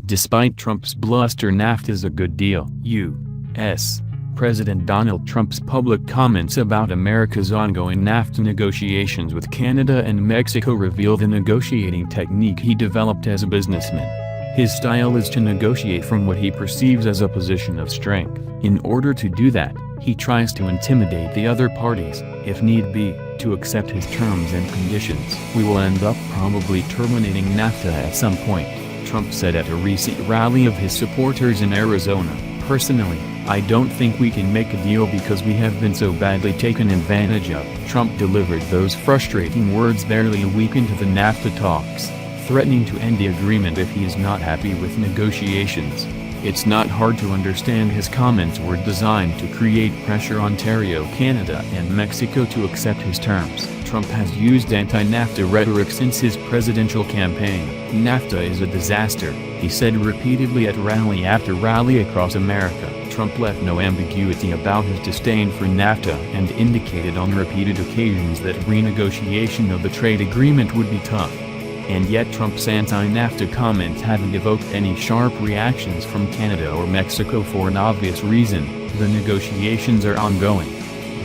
Despite Trump's bluster, NAFTA is a good deal. U.S. President Donald Trump's public comments about America's ongoing NAFTA negotiations with Canada and Mexico reveal the negotiating technique he developed as a businessman. His style is to negotiate from what he perceives as a position of strength. In order to do that, he tries to intimidate the other parties, if need be, to accept his terms and conditions. "We will end up probably terminating NAFTA at some point," Trump said at a recent rally of his supporters in Arizona. "Personally, I don't think we can make a deal because we have been so badly taken advantage of." Trump delivered those frustrating words barely a week into the NAFTA talks, threatening to end the agreement if he is not happy with negotiations. It's not hard to understand his comments were designed to create pressure on Ontario, Canada and Mexico to accept his terms. Trump has used anti-NAFTA rhetoric since his presidential campaign. "NAFTA is a disaster," he said repeatedly at rally after rally across America. Trump left no ambiguity about his disdain for NAFTA and indicated on repeated occasions that renegotiation of the trade agreement would be tough. And yet Trump's anti-NAFTA comments haven't evoked any sharp reactions from Canada or Mexico for an obvious reason: the negotiations are ongoing.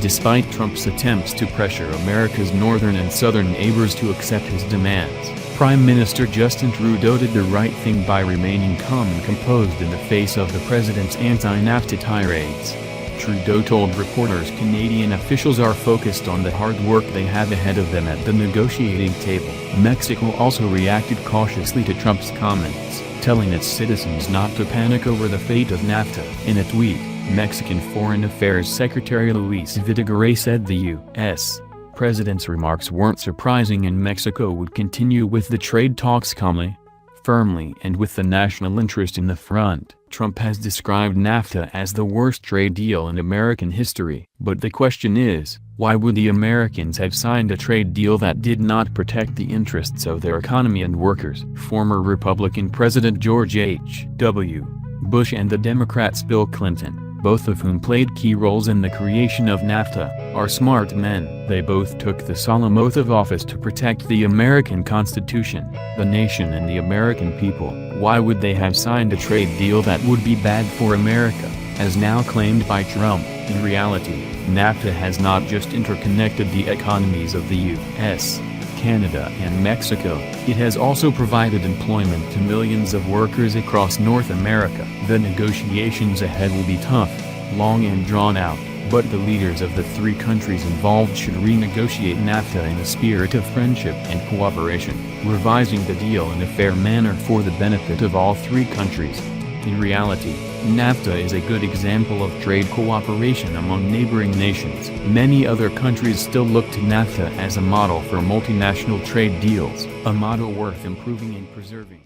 Despite Trump's attempts to pressure America's northern and southern neighbors to accept his demands, Prime Minister Justin Trudeau did the right thing by remaining calm and composed in the face of the president's anti-NAFTA tirades. Trudeau told reporters Canadian officials are focused on the hard work they have ahead of them at the negotiating table. Mexico also reacted cautiously to Trump's comments, telling its citizens not to panic over the fate of NAFTA. In a tweet, Mexican Foreign Affairs Secretary Luis Videgaray said the U.S. president's remarks weren't surprising and Mexico would continue with the trade talks calmly, firmly and with the national interest in the front. Trump has described NAFTA as the worst trade deal in American history. But the question is, why would the Americans have signed a trade deal that did not protect the interests of their economy and workers? Former Republican President George H.W. Bush and the Democrats Bill Clinton, both of whom played key roles in the creation of NAFTA, are smart men. They both took the solemn oath of office to protect the American Constitution, the nation and the American people. Why would they have signed a trade deal that would be bad for America, as now claimed by Trump? In reality, NAFTA has not just interconnected the economies of the U.S., Canada and Mexico, it has also provided employment to millions of workers across North America. The negotiations ahead will be tough, long and drawn out, but the leaders of the three countries involved should renegotiate NAFTA in a spirit of friendship and cooperation, revising the deal in a fair manner for the benefit of all three countries. In reality, NAFTA is a good example of trade cooperation among neighboring nations. Many other countries still look to NAFTA as a model for multinational trade deals, a model worth improving and preserving.